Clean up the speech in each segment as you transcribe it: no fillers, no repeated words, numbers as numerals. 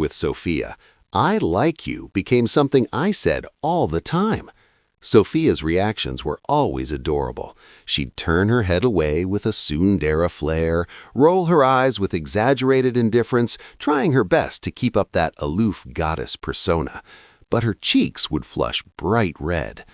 With Sophia, "I like you" became something I said all the time. Sophia's reactions were always adorable. She'd turn her head away with a tsundere flare, roll her eyes with exaggerated indifference, trying her best to keep up that aloof goddess persona. But her cheeks would flush bright red.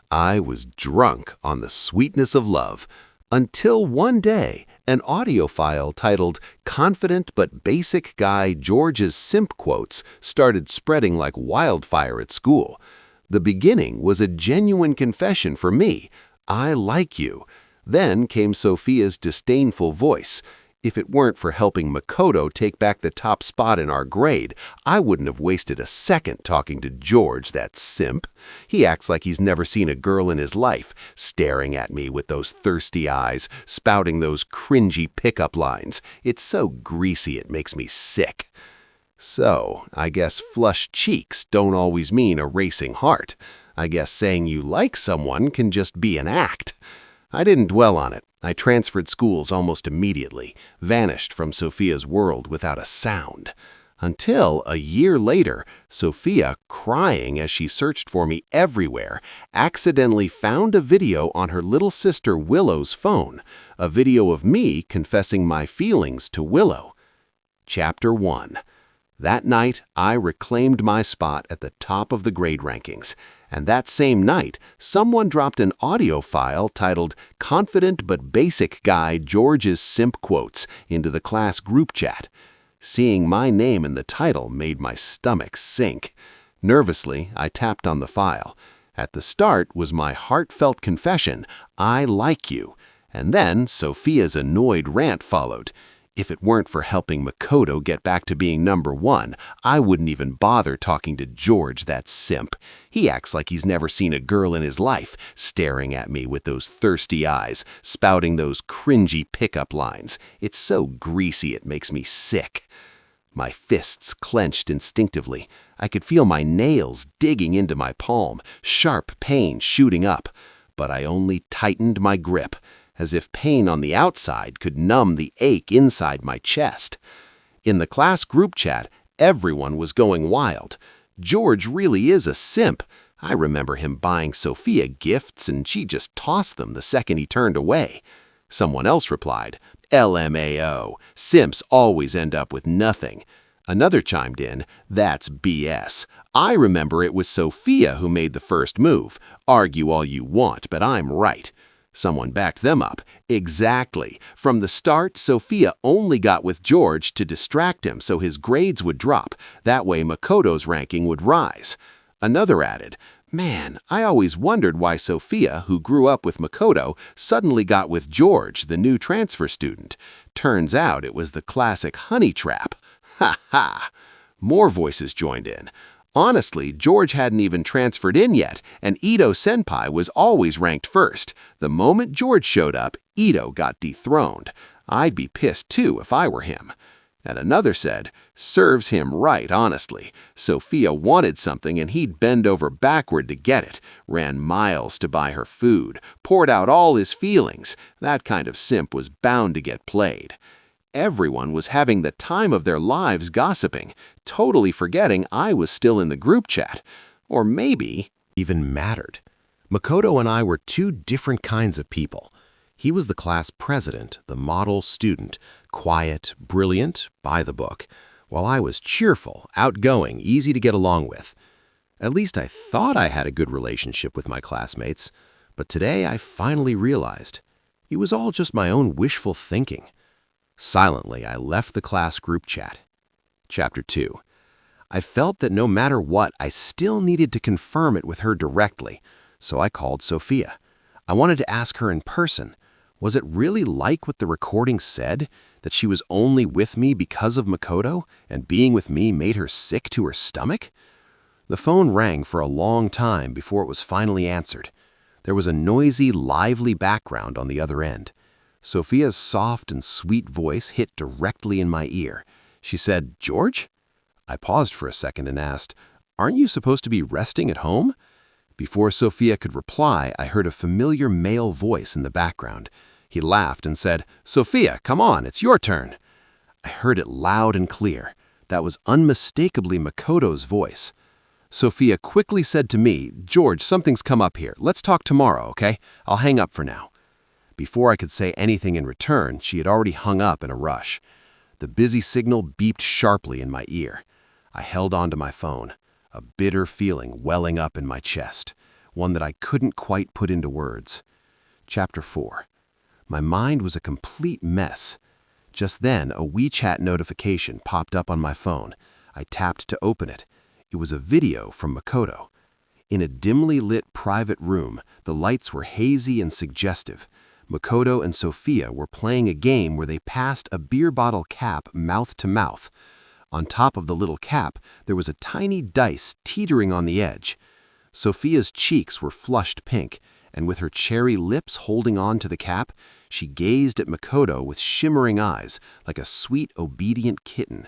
I was drunk on the sweetness of love. Until one day, an audio file titled "Confident but Basic Guy George's Simp Quotes" started spreading like wildfire at school. The beginning was a genuine confession for me. "I like you." Then came Sophia's disdainful voice. "If it weren't for helping Makoto take back the top spot in our grade, I wouldn't have wasted a second talking to George, that simp. He acts like he's never seen a girl in his life, staring at me with those thirsty eyes, spouting those cringy pickup lines. It's so greasy it makes me sick." So, I guess flushed cheeks don't always mean a racing heart. I guess saying you like someone can just be an act. I didn't dwell on it. I transferred schools almost immediately, vanished from Sophia's world without a sound. Until a year later, Sophia, crying as she searched for me everywhere, accidentally found a video on her little sister Willow's phone, a video of me confessing my feelings to Willow. Chapter 1. That night, I reclaimed my spot at the top of the grade rankings. And that same night, someone dropped an audio file titled "Confident but Basic Guy George's Simp Quotes" into the class group chat. Seeing my name in the title made my stomach sink. Nervously, I tapped on the file. At the start was my heartfelt confession, "I like you." And then Sophia's annoyed rant followed. "If it weren't for helping Makoto get back to being #1, I wouldn't even bother talking to George, that simp. He acts like he's never seen a girl in his life, staring at me with those thirsty eyes, spouting those cringy pickup lines. It's so greasy it makes me sick." My fists clenched instinctively. I could feel my nails digging into my palm, sharp pain shooting up. But I only tightened my grip, as if pain on the outside could numb the ache inside my chest. In the class group chat, everyone was going wild. "George really is a simp. I remember him buying Sophia gifts and she just tossed them the second he turned away." Someone else replied, "LMAO, simps always end up with nothing." Another chimed in, "That's BS. I remember it was Sophia who made the first move. Argue all you want, but I'm right." Someone backed them up. "Exactly. From the start, Sophia only got with George to distract him so his grades would drop. That way Makoto's ranking would rise." Another added, "Man, I always wondered why Sophia, who grew up with Makoto, suddenly got with George, the new transfer student. Turns out it was the classic honey trap." Ha ha! More voices joined in. "Honestly, George hadn't even transferred in yet, and Ito Senpai was always ranked first. The moment George showed up, Ito got dethroned. I'd be pissed too if I were him." And another said, "Serves him right, honestly. Sophia wanted something and he'd bend over backward to get it, ran miles to buy her food, poured out all his feelings. That kind of simp was bound to get played." Everyone was having the time of their lives gossiping, totally forgetting I was still in the group chat. Or maybe even mattered. Makoto and I were two different kinds of people. He was the class president, the model student, quiet, brilliant, by the book, while I was cheerful, outgoing, easy to get along with. At least I thought I had a good relationship with my classmates, but today I finally realized it was all just my own wishful thinking. Silently, I left the class group chat. Chapter 2. I felt that no matter what, I still needed to confirm it with her directly, so I called Sophia. I wanted to ask her in person, was it really like what the recording said, that she was only with me because of Makoto, and being with me made her sick to her stomach? The phone rang for a long time before it was finally answered. There was a noisy, lively background on the other end. Sophia's soft and sweet voice hit directly in my ear. She said, "George?" I paused for a second and asked, "Aren't you supposed to be resting at home?" Before Sophia could reply, I heard a familiar male voice in the background. He laughed and said, "Sophia, come on, it's your turn." I heard it loud and clear. That was unmistakably Makoto's voice. Sophia quickly said to me, "George, something's come up here. Let's talk tomorrow, okay? I'll hang up for now." Before I could say anything in return, she had already hung up in a rush. The busy signal beeped sharply in my ear. I held onto my phone, a bitter feeling welling up in my chest, one that I couldn't quite put into words. Chapter 4. My mind was a complete mess. Just then, a WeChat notification popped up on my phone. I tapped to open it. It was a video from Makoto. In a dimly lit private room, the lights were hazy and suggestive. Makoto and Sophia were playing a game where they passed a beer bottle cap mouth to mouth. On top of the little cap, there was a tiny dice teetering on the edge. Sophia's cheeks were flushed pink, and with her cherry lips holding on to the cap, she gazed at Makoto with shimmering eyes, like a sweet, obedient kitten.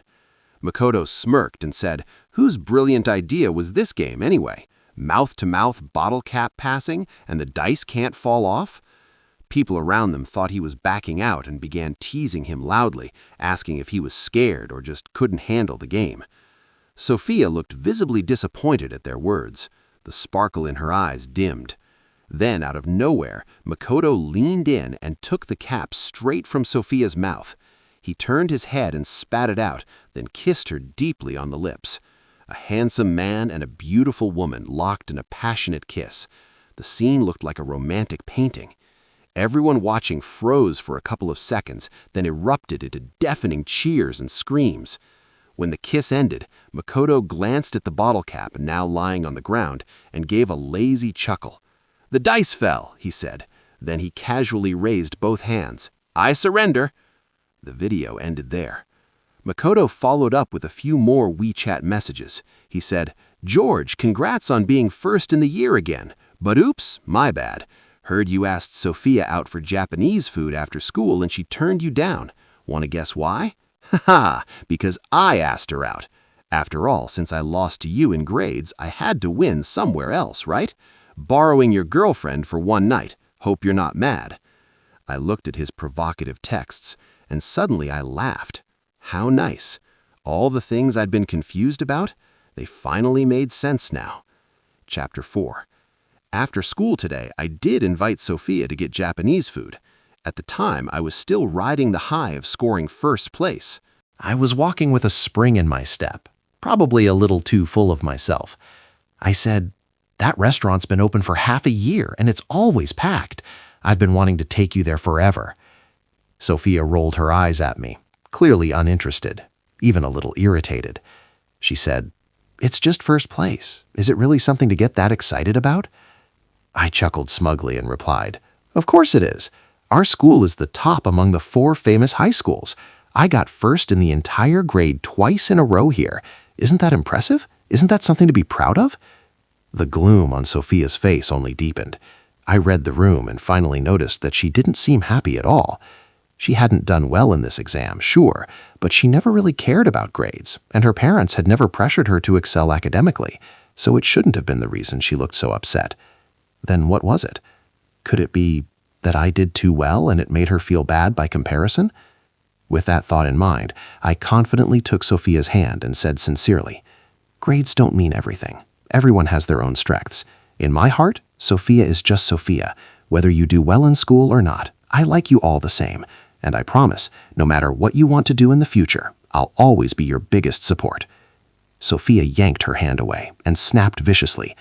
Makoto smirked and said, "Whose brilliant idea was this game, anyway? Mouth-to-mouth bottle cap passing, and the dice can't fall off?" People around them thought he was backing out and began teasing him loudly, asking if he was scared or just couldn't handle the game. Sophia looked visibly disappointed at their words. The sparkle in her eyes dimmed. Then, out of nowhere, Makoto leaned in and took the cap straight from Sophia's mouth. He turned his head and spat it out, then kissed her deeply on the lips. A handsome man and a beautiful woman locked in a passionate kiss. The scene looked like a romantic painting. Everyone watching froze for a couple of seconds, then erupted into deafening cheers and screams. When the kiss ended, Makoto glanced at the bottle cap now lying on the ground and gave a lazy chuckle. "The dice fell," he said. Then he casually raised both hands. "I surrender." The video ended there. Makoto followed up with a few more WeChat messages. He said, "George, congrats on being first in the year again. But oops, my bad. Heard you asked Sophia out for Japanese food after school and she turned you down. Want to guess why? Haha, because I asked her out. After all, since I lost to you in grades, I had to win somewhere else, right? Borrowing your girlfriend for one night. Hope you're not mad." I looked at his provocative texts, and suddenly I laughed. How nice. All the things I'd been confused about, they finally made sense now. Chapter 4. After school today, I did invite Sophia to get Japanese food. At the time, I was still riding the high of scoring first place. I was walking with a spring in my step, probably a little too full of myself. I said, "That restaurant's been open for half a year and it's always packed. I've been wanting to take you there forever." Sophia rolled her eyes at me, clearly uninterested, even a little irritated. She said, "It's just first place. Is it really something to get that excited about?" I chuckled smugly and replied, "Of course it is. Our school is the top among the 4 famous high schools. I got first in the entire grade twice in a row here. Isn't that impressive? Isn't that something to be proud of?" The gloom on Sophia's face only deepened. I read the room and finally noticed that she didn't seem happy at all. She hadn't done well in this exam, sure, but she never really cared about grades, and her parents had never pressured her to excel academically, so it shouldn't have been the reason she looked so upset. Then what was it? Could it be that I did too well and it made her feel bad by comparison? With that thought in mind, I confidently took Sophia's hand and said sincerely, "Grades don't mean everything. Everyone has their own strengths. In my heart, Sophia is just Sophia. Whether you do well in school or not, I like you all the same. And I promise, no matter what you want to do in the future, I'll always be your biggest support." Sophia yanked her hand away and snapped viciously,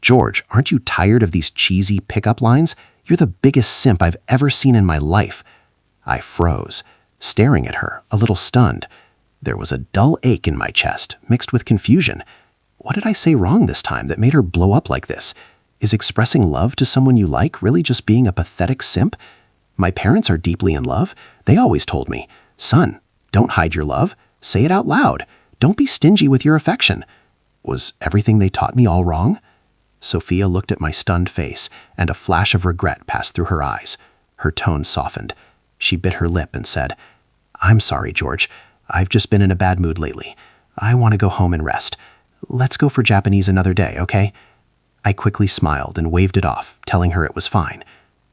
"George, aren't you tired of these cheesy pickup lines? You're the biggest simp I've ever seen in my life." I froze, staring at her, a little stunned. There was a dull ache in my chest, mixed with confusion. What did I say wrong this time that made her blow up like this? Is expressing love to someone you like really just being a pathetic simp? My parents are deeply in love. They always told me, "Son, don't hide your love. Say it out loud. Don't be stingy with your affection." Was everything they taught me all wrong? Sophia looked at my stunned face, and a flash of regret passed through her eyes. Her tone softened. She bit her lip and said, "I'm sorry, George. I've just been in a bad mood lately. I want to go home and rest. Let's go for Japanese another day, okay?" I quickly smiled and waved it off, telling her it was fine.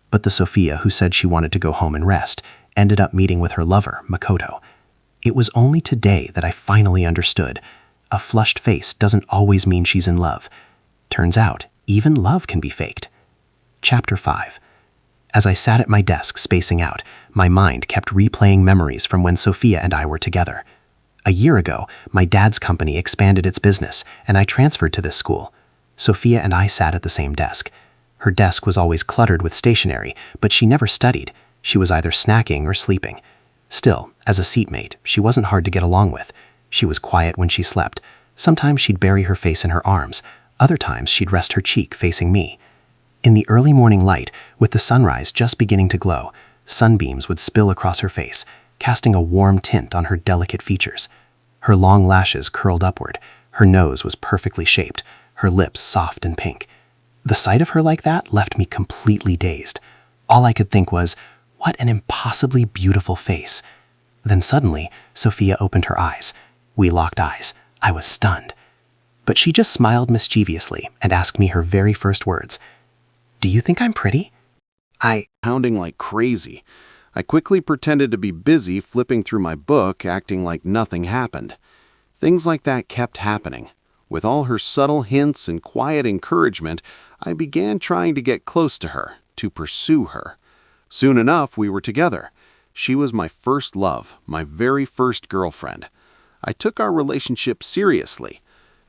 But the Sophia who said she wanted to go home and rest ended up meeting with her lover, Makoto. It was only today that I finally understood. A flushed face doesn't always mean she's in love. Turns out, even love can be faked. Chapter 5. As I sat at my desk spacing out, my mind kept replaying memories from when Sophia and I were together. A year ago, my dad's company expanded its business, and I transferred to this school. Sophia and I sat at the same desk. Her desk was always cluttered with stationery, but she never studied. She was either snacking or sleeping. Still, as a seatmate, she wasn't hard to get along with. She was quiet when she slept. Sometimes she'd bury her face in her arms. Other times she'd rest her cheek facing me. In the early morning light, with the sunrise just beginning to glow, sunbeams would spill across her face, casting a warm tint on her delicate features. Her long lashes curled upward. Her nose was perfectly shaped, her lips soft and pink. The sight of her like that left me completely dazed. All I could think was, what an impossibly beautiful face. Then suddenly, Sophia opened her eyes. We locked eyes. I was stunned. But she just smiled mischievously and asked me her very first words. "Do you think I'm pretty?" Pounding like crazy. I quickly pretended to be busy flipping through my book, acting like nothing happened. Things like that kept happening. With all her subtle hints and quiet encouragement, I began trying to get close to her, to pursue her. Soon enough, we were together. She was my first love, my very first girlfriend. I took our relationship seriously.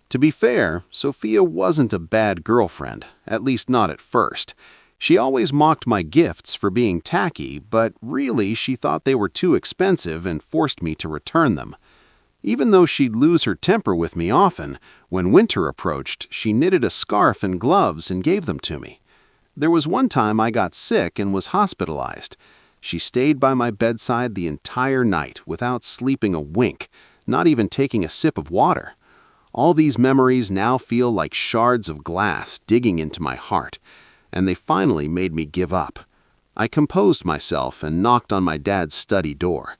To be fair, Sophia wasn't a bad girlfriend, at least not at first. She always mocked my gifts for being tacky, but really she thought they were too expensive and forced me to return them. Even though she'd lose her temper with me often, when winter approached, she knitted a scarf and gloves and gave them to me. There was one time I got sick and was hospitalized. She stayed by my bedside the entire night without sleeping a wink, not even taking a sip of water. All these memories now feel like shards of glass digging into my heart, and they finally made me give up. I composed myself and knocked on my dad's study door.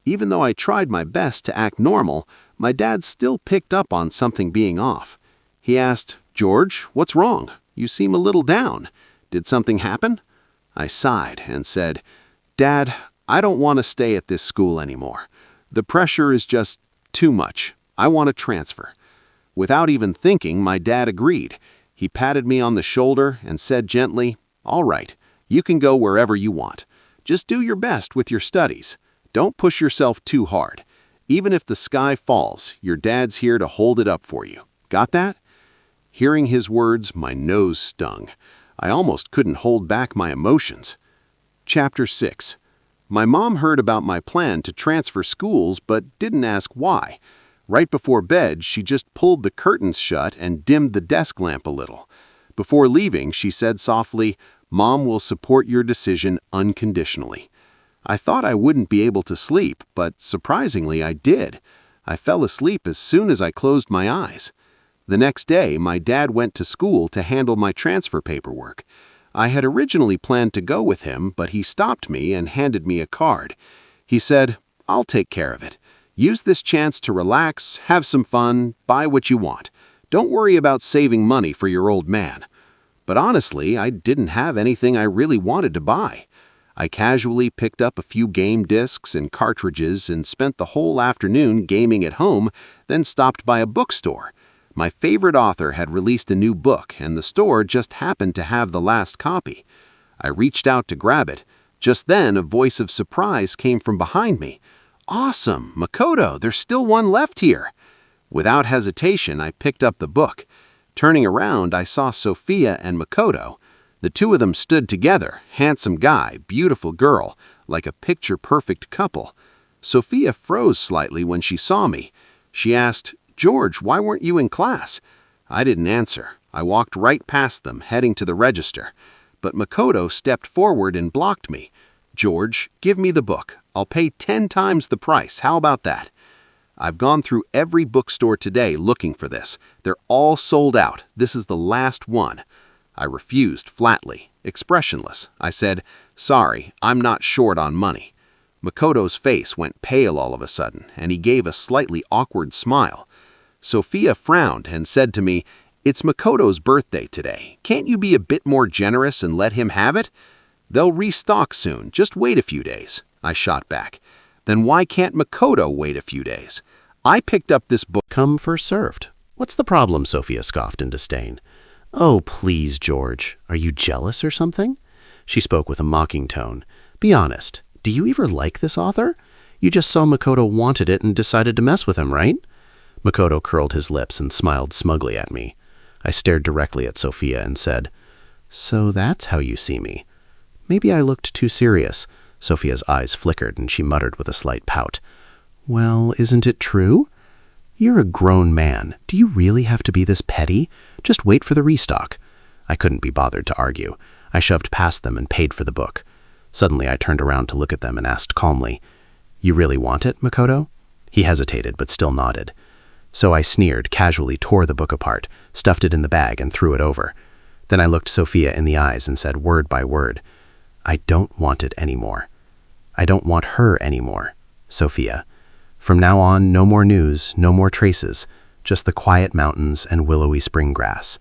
Even though I tried my best to act normal, my dad still picked up on something being off. He asked, "George, what's wrong? You seem a little down. Did something happen?" I sighed and said, "Dad, I don't want to stay at this school anymore. The pressure is just too much. I want to transfer." Without even thinking, my dad agreed. He patted me on the shoulder and said gently, "All right, you can go wherever you want. Just do your best with your studies. Don't push yourself too hard. Even if the sky falls, your dad's here to hold it up for you. Got that?" Hearing his words, my nose stung. I almost couldn't hold back my emotions. Chapter 6. My mom heard about my plan to transfer schools but didn't ask why. Right before bed, she just pulled the curtains shut and dimmed the desk lamp a little. Before leaving, she said softly, "Mom will support your decision unconditionally." I thought I wouldn't be able to sleep, but surprisingly I did. I fell asleep as soon as I closed my eyes. The next day, my dad went to school to handle my transfer paperwork. I had originally planned to go with him, but he stopped me and handed me a card. He said, "I'll take care of it. Use this chance to relax, have some fun, buy what you want. Don't worry about saving money for your old man." But honestly, I didn't have anything I really wanted to buy. I casually picked up a few game discs and cartridges and spent the whole afternoon gaming at home, then stopped by a bookstore. My favorite author had released a new book, and the store just happened to have the last copy. I reached out to grab it. Just then, a voice of surprise came from behind me. "Awesome, Makoto, there's still one left here." Without hesitation, I picked up the book. Turning around, I saw Sophia and Makoto. The two of them stood together, handsome guy, beautiful girl, like a picture-perfect couple. Sophia froze slightly when she saw me. She asked, "George, why weren't you in class?" I didn't answer. I walked right past them, heading to the register. But Makoto stepped forward and blocked me. "George, give me the book. I'll pay 10 times the price. How about that?" I've gone through every bookstore today looking for this. They're all sold out. This is the last one. I refused flatly, expressionless. I said, "Sorry, I'm not short on money." Makoto's face went pale all of a sudden, and he gave a slightly awkward smile. Sophia frowned and said to me, "It's Makoto's birthday today. Can't you be a bit more generous and let him have it?" "They'll restock soon. Just wait a few days," I shot back. Then why can't Makoto wait a few days? I picked up this book. Come first served. What's the problem? Sophia scoffed in disdain. Oh, please, George. Are you jealous or something? She spoke with a mocking tone. Be honest. Do you even like this author? You just saw Makoto wanted it and decided to mess with him, right? Makoto curled his lips and smiled smugly at me. I stared directly at Sophia and said, So that's how you see me. Maybe I looked too serious. Sophia's eyes flickered and she muttered with a slight pout. Well, isn't it true? You're a grown man. Do you really have to be this petty? Just wait for the restock. I couldn't be bothered to argue. I shoved past them and paid for the book. Suddenly I turned around to look at them and asked calmly, You really want it, Makoto? He hesitated but still nodded. So I sneered, casually tore the book apart, stuffed it in the bag and threw it over. Then I looked Sophia in the eyes and said word by word, I don't want it anymore. I don't want her anymore. Sophia. From now on, no more news, no more traces, just the quiet mountains and willowy spring grass.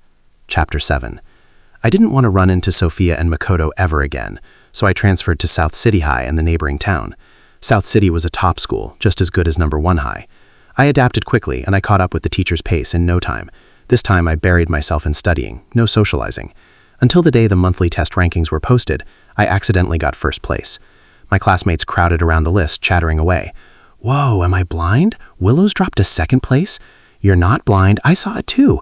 Chapter 7. I didn't want to run into Sophia and Makoto ever again, so I transferred to South City High and the neighboring town. South City was a top school, just as good as No. 1 High. I adapted quickly and I caught up with the teacher's pace in no time. This time I buried myself in studying, no socializing. Until the day the monthly test rankings were posted, I accidentally got first place. My classmates crowded around the list, chattering away. Whoa, am I blind? Willow's dropped to second place? You're not blind, I saw it too.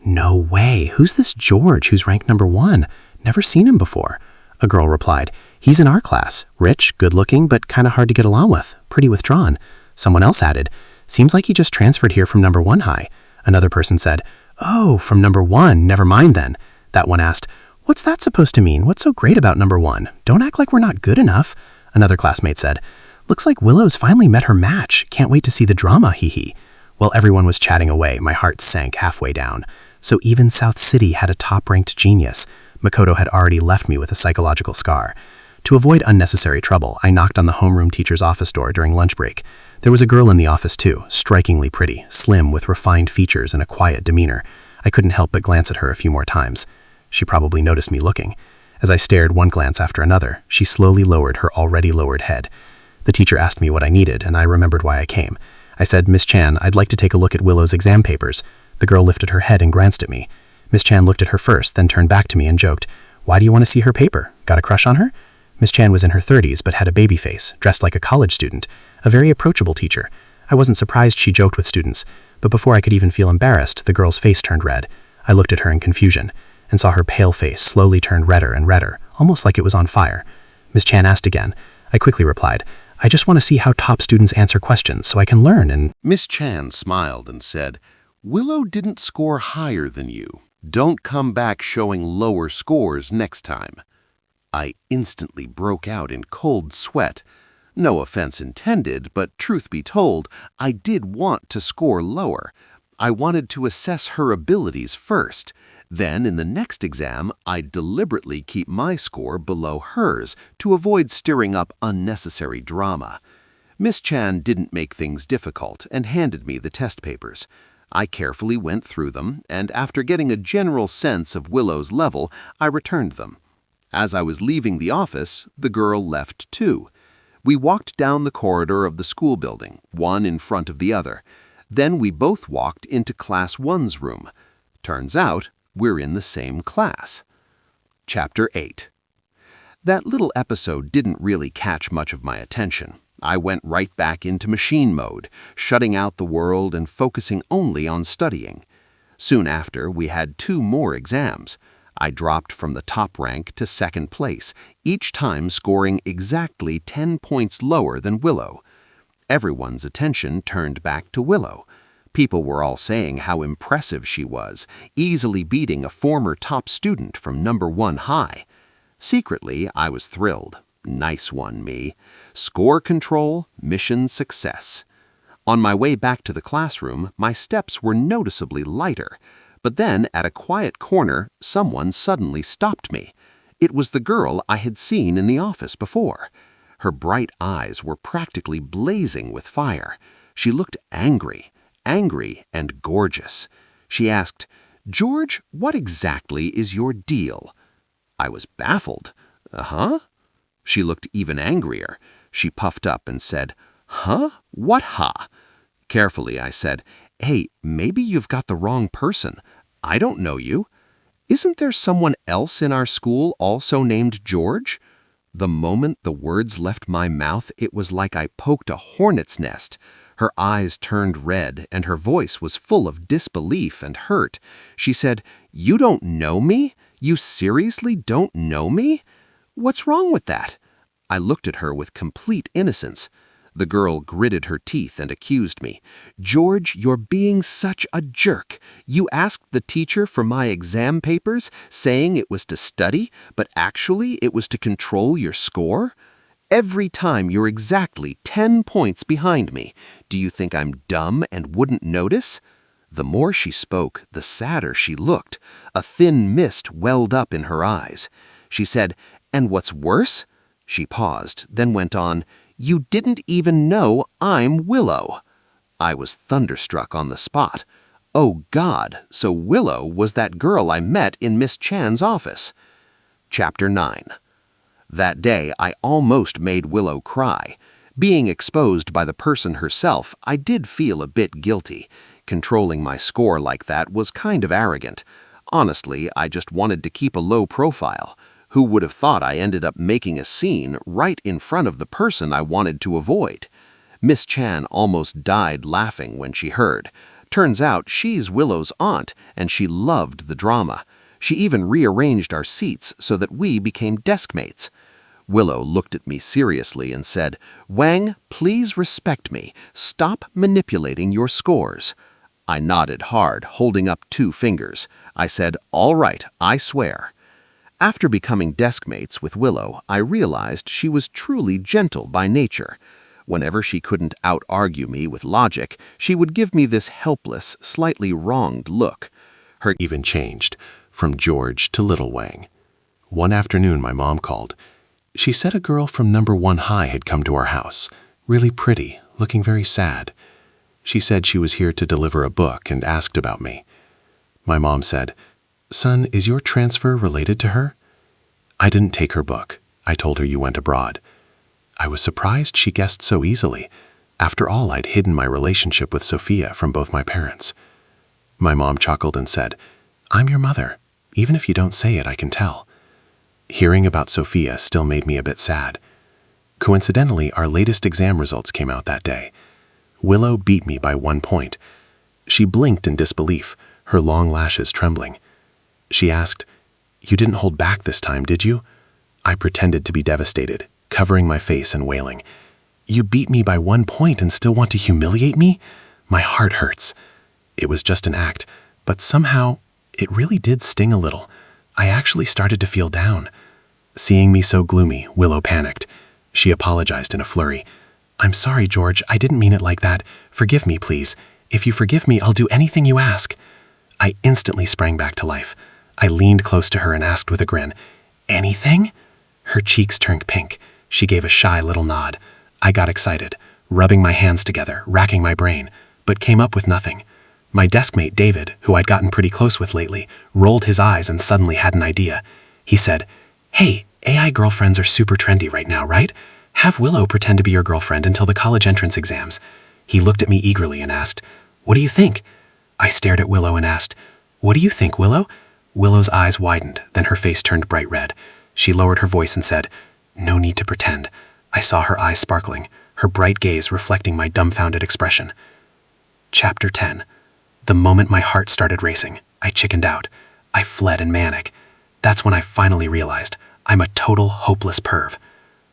No way, who's this George who's ranked number 1? Never seen him before. A girl replied, He's in our class, rich, good-looking, but kind of hard to get along with, pretty withdrawn. Someone else added, Seems like he just transferred here from No. 1 High. Another person said, Oh, from No. 1, never mind then. That one asked, What's that supposed to mean? What's so great about No. 1? Don't act like we're not good enough. Another classmate said, Looks like Willow's finally met her match. Can't wait to see the drama, hee hee. While everyone was chatting away, my heart sank halfway down. So even South City had a top-ranked genius. Makoto had already left me with a psychological scar. To avoid unnecessary trouble, I knocked on the homeroom teacher's office door during lunch break. There was a girl in the office too, strikingly pretty, slim with refined features and a quiet demeanor. I couldn't help but glance at her a few more times. She probably noticed me looking. As I stared one glance after another, she slowly lowered her already lowered head. The teacher asked me what I needed, and I remembered why I came. I said, Miss Chan, I'd like to take a look at Willow's exam papers. The girl lifted her head and glanced at me. Miss Chan looked at her first, then turned back to me and joked, Why do you want to see her paper? Got a crush on her? Miss Chan was in her 30s but had a baby face, dressed like a college student, a very approachable teacher. I wasn't surprised she joked with students, but before I could even feel embarrassed, the girl's face turned red. I looked at her in confusion and saw her pale face slowly turn redder and redder, almost like it was on fire. Miss Chan asked again. I quickly replied, I just want to see how top students answer questions so I can learn and… Miss Chan smiled and said, Willow didn't score higher than you. Don't come back showing lower scores next time. I instantly broke out in cold sweat. No offense intended, but truth be told, I did want to score lower. I wanted to assess her abilities first. Then, in the next exam, I'd deliberately keep my score below hers to avoid stirring up unnecessary drama. Miss Chan didn't make things difficult and handed me the test papers. I carefully went through them, and after getting a general sense of Willow's level, I returned them. As I was leaving the office, the girl left too. We walked down the corridor of the school building, one in front of the other. Then we both walked into Class 1's room. Turns out, we're in the same class. Chapter 8. That little episode didn't really catch much of my attention. I went right back into machine mode, shutting out the world and focusing only on studying. Soon after, we had 2 more exams. I dropped from the top rank to second place, each time scoring exactly 10 points lower than Willow. Everyone's attention turned back to Willow. People were all saying how impressive she was, easily beating a former top student from No. 1 High. Secretly, I was thrilled. Nice one, me. Score control, mission success. On my way back to the classroom, my steps were noticeably lighter. But then, at a quiet corner, someone suddenly stopped me. It was the girl I had seen in the office before. Her bright eyes were practically blazing with fire. She looked angry and gorgeous. She asked, George, what exactly is your deal? I was baffled. Uh-huh. She looked even angrier. She puffed up and said, Huh? What ha? Carefully, I said, Hey, maybe you've got the wrong person. I don't know you. Isn't there someone else in our school also named George? The moment the words left my mouth, it was like I poked a hornet's nest. Her eyes turned red, and her voice was full of disbelief and hurt. She said, You don't know me? You seriously don't know me? What's wrong with that? I looked at her with complete innocence. The girl gritted her teeth and accused me. George, you're being such a jerk. You asked the teacher for my exam papers, saying it was to study, but actually it was to control your score? Every time you're exactly 10 points behind me. Do you think I'm dumb and wouldn't notice? The more she spoke, the sadder she looked. A thin mist welled up in her eyes. She said, And what's worse? She paused, then went on, You didn't even know I'm Willow. I was thunderstruck on the spot. Oh God, so Willow was that girl I met in Miss Chan's office. Chapter 9. That day, I almost made Willow cry. Being exposed by the person herself, I did feel a bit guilty. Controlling my score like that was kind of arrogant. Honestly, I just wanted to keep a low profile. Who would have thought I ended up making a scene right in front of the person I wanted to avoid? Miss Chan almost died laughing when she heard. Turns out she's Willow's aunt, and she loved the drama. She even rearranged our seats so that we became deskmates. Willow looked at me seriously and said, Wang, please respect me. Stop manipulating your scores. I nodded hard, holding up 2 fingers. I said, All right, I swear. After becoming deskmates with Willow, I realized she was truly gentle by nature. Whenever she couldn't out-argue me with logic, she would give me this helpless, slightly wronged look. Her even changed, from George to Little Wang. One afternoon, my mom called. She said a girl from number 1 high had come to our house, really pretty, looking very sad. She said she was here to deliver a book and asked about me. My mom said, Son, is your transfer related to her? I didn't take her book. I told her you went abroad. I was surprised she guessed so easily. After all, I'd hidden my relationship with Sophia from both my parents. My mom chuckled and said, I'm your mother. Even if you don't say it, I can tell. Hearing about Sophia still made me a bit sad. Coincidentally, our latest exam results came out that day. Willow beat me by 1 point. She blinked in disbelief, her long lashes trembling. She asked, You didn't hold back this time, did you? I pretended to be devastated, covering my face and wailing. You beat me by 1 point and still want to humiliate me? My heart hurts. It was just an act, but somehow it really did sting a little. I actually started to feel down. Seeing me so gloomy, Willow panicked. She apologized in a flurry. I'm sorry, George, I didn't mean it like that. Forgive me, please. If you forgive me, I'll do anything you ask. I instantly sprang back to life. I leaned close to her and asked with a grin, Anything? Her cheeks turned pink. She gave a shy little nod. I got excited, rubbing my hands together, racking my brain, but came up with nothing. My deskmate, David, who I'd gotten pretty close with lately, rolled his eyes and suddenly had an idea. He said, Hey, AI girlfriends are super trendy right now, right? Have Willow pretend to be your girlfriend until the college entrance exams. He looked at me eagerly and asked, What do you think? I stared at Willow and asked, What do you think, Willow? Willow's eyes widened, then her face turned bright red. She lowered her voice and said, No need to pretend. I saw her eyes sparkling, her bright gaze reflecting my dumbfounded expression. Chapter 10. The moment my heart started racing, I chickened out. I fled in manic. That's when I finally realized I'm a total hopeless perv.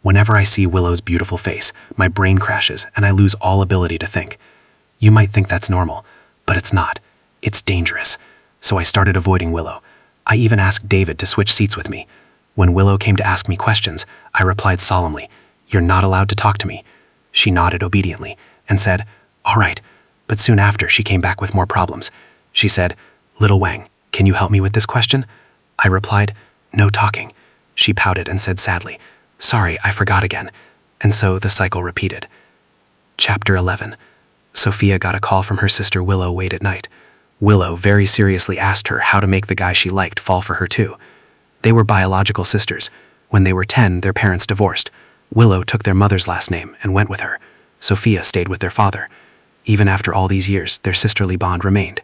Whenever I see Willow's beautiful face, my brain crashes and I lose all ability to think. You might think that's normal, but it's not. It's dangerous. So I started avoiding Willow. I even asked David to switch seats with me. When Willow came to ask me questions, I replied solemnly, You're not allowed to talk to me. She nodded obediently and said, All right. But soon after, she came back with more problems. She said, Little Wang, can you help me with this question? I replied, No talking. She pouted and said sadly, Sorry, I forgot again. And so the cycle repeated. Chapter 11. Sophia got a call from her sister Willow late at night. Willow very seriously asked her how to make the guy she liked fall for her too. They were biological sisters. When they were 10, their parents divorced. Willow took their mother's last name and went with her. Sophia stayed with their father. Even after all these years, their sisterly bond remained.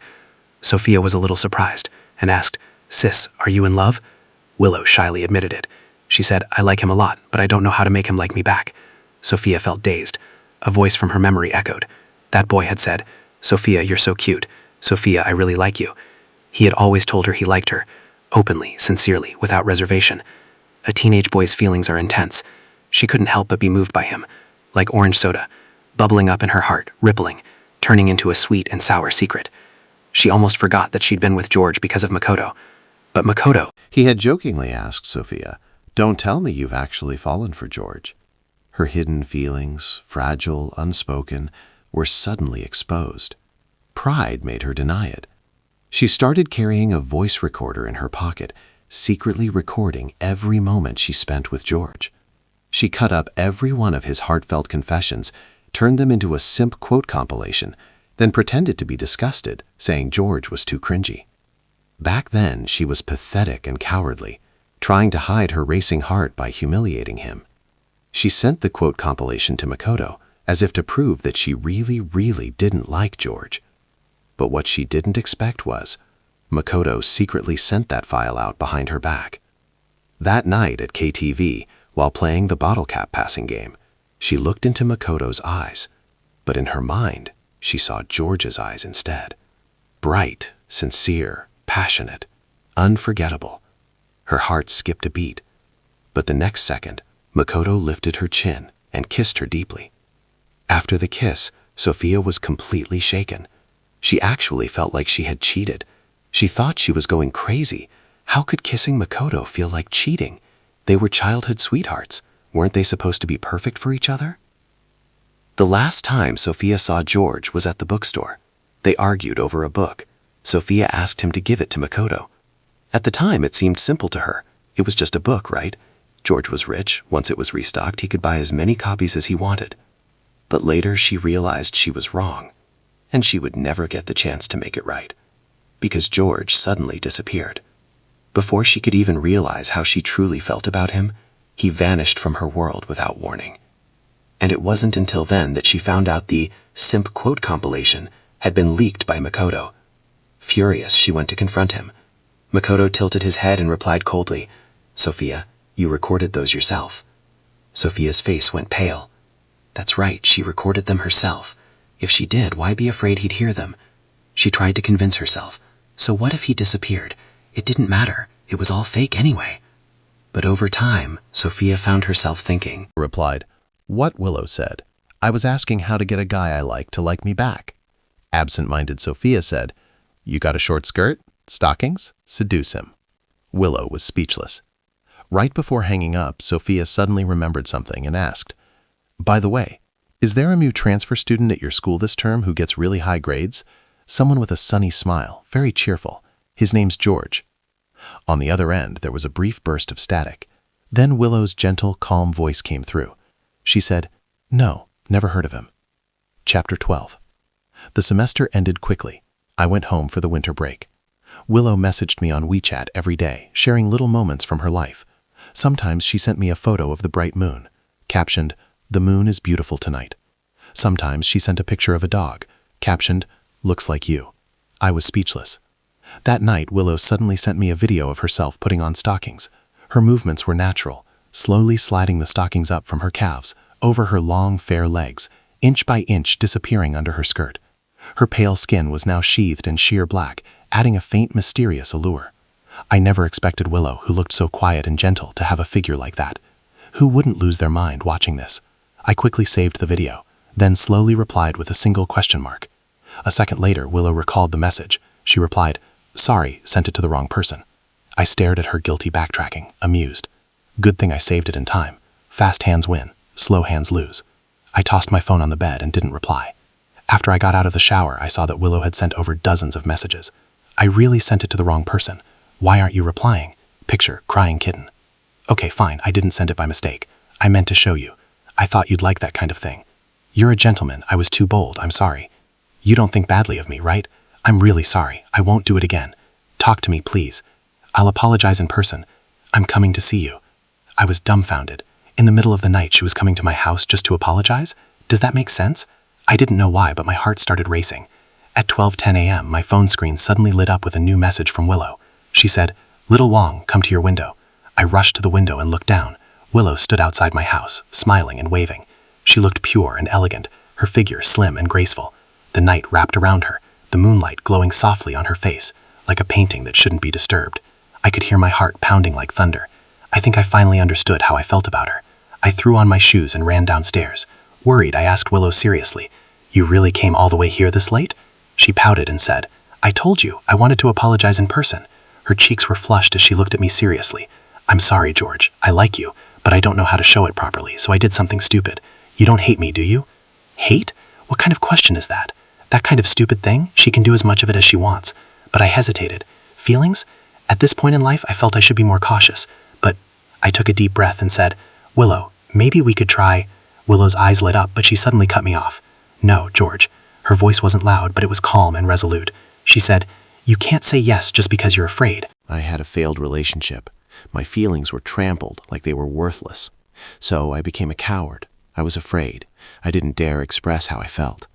Sophia was a little surprised and asked, "Sis, are you in love?" Willow shyly admitted it. She said, "I like him a lot, but I don't know how to make him like me back." Sophia felt dazed. A voice from her memory echoed. That boy had said, "Sophia, you're so cute. Sophia, I really like you." He had always told her he liked her, openly, sincerely, without reservation. A teenage boy's feelings are intense. She couldn't help but be moved by him, like orange soda, bubbling up in her heart, rippling, turning into a sweet and sour secret. She almost forgot that she'd been with George because of Makoto. But Makoto, He had jokingly asked Sophia, "Don't tell me you've actually fallen for George." Her hidden feelings, fragile, unspoken, were suddenly exposed. Pride made her deny it. She started carrying a voice recorder in her pocket, secretly recording every moment she spent with George. She cut up every one of his heartfelt confessions, turned them into a simp quote compilation, then pretended to be disgusted, saying George was too cringy. Back then, she was pathetic and cowardly, trying to hide her racing heart by humiliating him. She sent the quote compilation to Makoto, as if to prove that she really didn't like George. But what she didn't expect was, Makoto secretly sent that file out behind her back. That night at KTV, while playing the bottle cap passing game, she looked into Makoto's eyes, but in her mind, she saw George's eyes instead. Bright, sincere, passionate, unforgettable. Her heart skipped a beat, but the next second, Makoto lifted her chin and kissed her deeply. After the kiss, Sophia was completely shaken. She actually felt like she had cheated. She thought she was going crazy. How could kissing Makoto feel like cheating? They were childhood sweethearts. Weren't they supposed to be perfect for each other? The last time Sophia saw George was at the bookstore. They argued over a book. Sophia asked him to give it to Makoto. At the time, it seemed simple to her. It was just a book, right? George was rich. Once it was restocked, he could buy as many copies as he wanted. But later, she realized she was wrong, and she would never get the chance to make it right, because George suddenly disappeared. Before she could even realize how she truly felt about him, he vanished from her world without warning. And it wasn't until then that she found out the simp quote compilation had been leaked by Makoto. Furious, she went to confront him. Makoto tilted his head and replied coldly, "Sophia, you recorded those yourself." Sophia's face went pale. That's right, she recorded them herself. If she did, why be afraid he'd hear them? She tried to convince herself. So what if he disappeared? It didn't matter. It was all fake anyway. But over time, Sophia found herself thinking, Replied, "What?" Willow said. "I was asking how to get a guy I like to like me back." Absent-minded Sophia said, "You got a short skirt? Stockings? Seduce him." Willow was speechless. Right before hanging up, Sophia suddenly remembered something and asked, "By the way, is there a new transfer student at your school this term who gets really high grades? Someone with a sunny smile, very cheerful. His name's George." On the other end, there was a brief burst of static. Then Willow's gentle, calm voice came through. She said, "No, never heard of him." Chapter 12. The semester ended quickly. I went home for the winter break. Willow messaged me on WeChat every day, sharing little moments from her life. Sometimes she sent me a photo of the bright moon, captioned, "The moon is beautiful tonight." Sometimes she sent a picture of a dog, captioned, "Looks like you." I was speechless. That night, Willow suddenly sent me a video of herself putting on stockings. Her movements were natural, slowly sliding the stockings up from her calves, over her long, fair legs, inch by inch disappearing under her skirt. Her pale skin was now sheathed in sheer black, adding a faint, mysterious allure. I never expected Willow, who looked so quiet and gentle, to have a figure like that. Who wouldn't lose their mind watching this? I quickly saved the video, then slowly replied with a single question mark. A second later, Willow recalled the message. She replied, "Sorry, sent it to the wrong person." I stared at her guilty backtracking, amused. Good thing I saved it in time. Fast hands win, slow hands lose. I tossed my phone on the bed and didn't reply. After I got out of the shower, I saw that Willow had sent over dozens of messages. I really sent it to the wrong person. Why aren't you replying? Picture, crying kitten. Okay, fine, I didn't send it by mistake. I meant to show you. I thought you'd like that kind of thing. You're a gentleman. I was too bold. I'm sorry. You don't think badly of me, right? I'm really sorry. I won't do it again. Talk to me, please. I'll apologize in person. I'm coming to see you. I was dumbfounded. In the middle of the night, she was coming to my house just to apologize? Does that make sense? I didn't know why, but my heart started racing. At 12:10 a.m., my phone screen suddenly lit up with a new message from Willow. She said, "Little Wong, come to your window." I rushed to the window and looked down. Willow stood outside my house, smiling and waving. She looked pure and elegant, her figure slim and graceful. The night wrapped around her, the moonlight glowing softly on her face, like a painting that shouldn't be disturbed. I could hear my heart pounding like thunder. I think I finally understood how I felt about her. I threw on my shoes and ran downstairs. Worried, I asked Willow seriously, "You really came all the way here this late?" She pouted and said, "I told you, I wanted to apologize in person." Her cheeks were flushed as she looked at me seriously. "I'm sorry, George. I like you, but I don't know how to show it properly, so I did something stupid. You don't hate me, do you?" Hate? What kind of question is that? That kind of stupid thing? She can do as much of it as she wants. But I hesitated. Feelings? At this point in life, I felt I should be more cautious. But I took a deep breath and said, "Willow, maybe we could try." Willow's eyes lit up, but she suddenly cut me off. "No, George." Her voice wasn't loud, but it was calm and resolute. She said, "You can't say yes just because you're afraid." I had a failed relationship. My feelings were trampled like they were worthless. So I became a coward. I was afraid. I didn't dare express how I felt.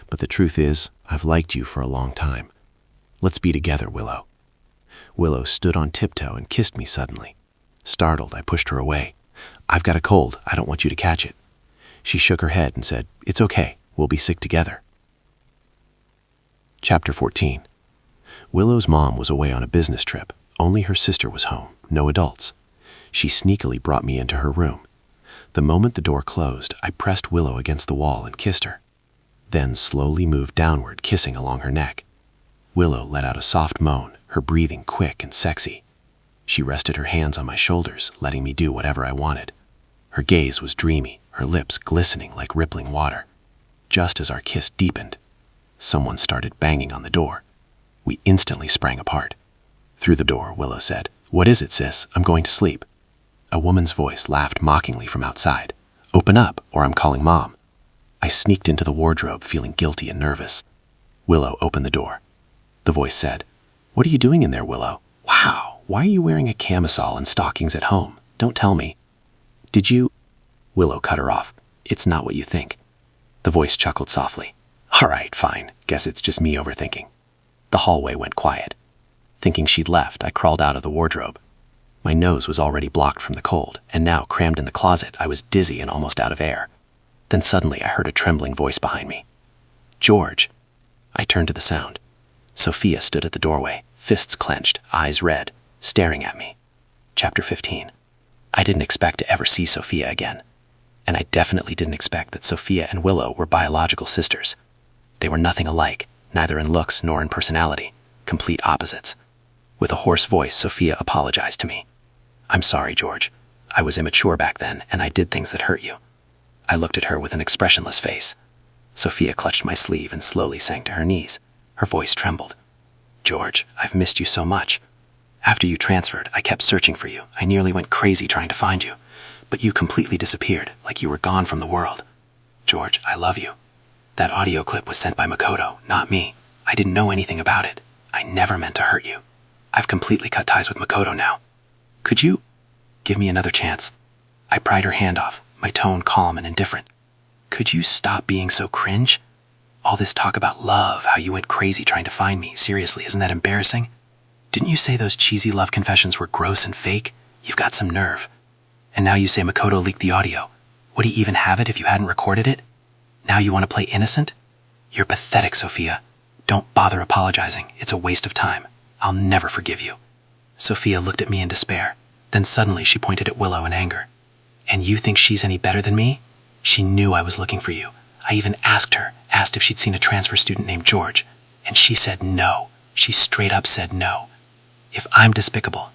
But the truth is, I've liked you for a long time. Let's be together, Willow. Willow stood on tiptoe and kissed me suddenly. Startled, I pushed her away. "I've got a cold. I don't want you to catch it." She shook her head and said, "It's okay. We'll be sick together." Chapter 14. Willow's mom was away on a business trip. Only her sister was home, no adults. She sneakily brought me into her room. The moment the door closed, I pressed Willow against the wall and kissed her. Then slowly moved downward, kissing along her neck. Willow let out a soft moan, her breathing quick and sexy. She rested her hands on my shoulders, letting me do whatever I wanted. Her gaze was dreamy, her lips glistening like rippling water. Just as our kiss deepened, someone started banging on the door. We instantly sprang apart. Through the door, Willow said, "What is it, sis? I'm going to sleep." A woman's voice laughed mockingly from outside. "Open up, or I'm calling Mom." I sneaked into the wardrobe, feeling guilty and nervous. Willow opened the door. The voice said, "What are you doing in there, Willow? Wow, why are you wearing a camisole and stockings at home? Don't tell me." "Did you—" Willow cut her off. "It's not what you think." The voice chuckled softly. "All right, fine. Guess it's just me overthinking." The hallway went quiet. Thinking she'd left, I crawled out of the wardrobe. My nose was already blocked from the cold, and now, crammed in the closet, I was dizzy and almost out of air. Then suddenly I heard a trembling voice behind me. "George." I turned to the sound. Sophia stood at the doorway, fists clenched, eyes red, staring at me. Chapter 15. I didn't expect to ever see Sophia again. And I definitely didn't expect that Sophia and Willow were biological sisters. They were nothing alike, neither in looks nor in personality, complete opposites. With a hoarse voice, Sophia apologized to me. "I'm sorry, George. I was immature back then, and I did things that hurt you." I looked at her with an expressionless face. Sophia clutched my sleeve and slowly sank to her knees. Her voice trembled. "George, I've missed you so much. After you transferred, I kept searching for you. I nearly went crazy trying to find you. But you completely disappeared, like you were gone from the world. George, I love you. That audio clip was sent by Makoto, not me. I didn't know anything about it. I never meant to hurt you. I've completely cut ties with Makoto now. Could you give me another chance?" I pried her hand off, my tone calm and indifferent. "Could you stop being so cringe? All this talk about love, how you went crazy trying to find me, seriously, isn't that embarrassing? Didn't you say those cheesy love confessions were gross and fake? You've got some nerve. And now you say Makoto leaked the audio. Would he even have it if you hadn't recorded it? Now you want to play innocent? You're pathetic, Sophia. Don't bother apologizing. It's a waste of time. I'll never forgive you." Sophia looked at me in despair. Then suddenly she pointed at Willow in anger. "And you think she's any better than me? She knew I was looking for you. I even asked if she'd seen a transfer student named George. And she said no. She straight up said no. If I'm despicable,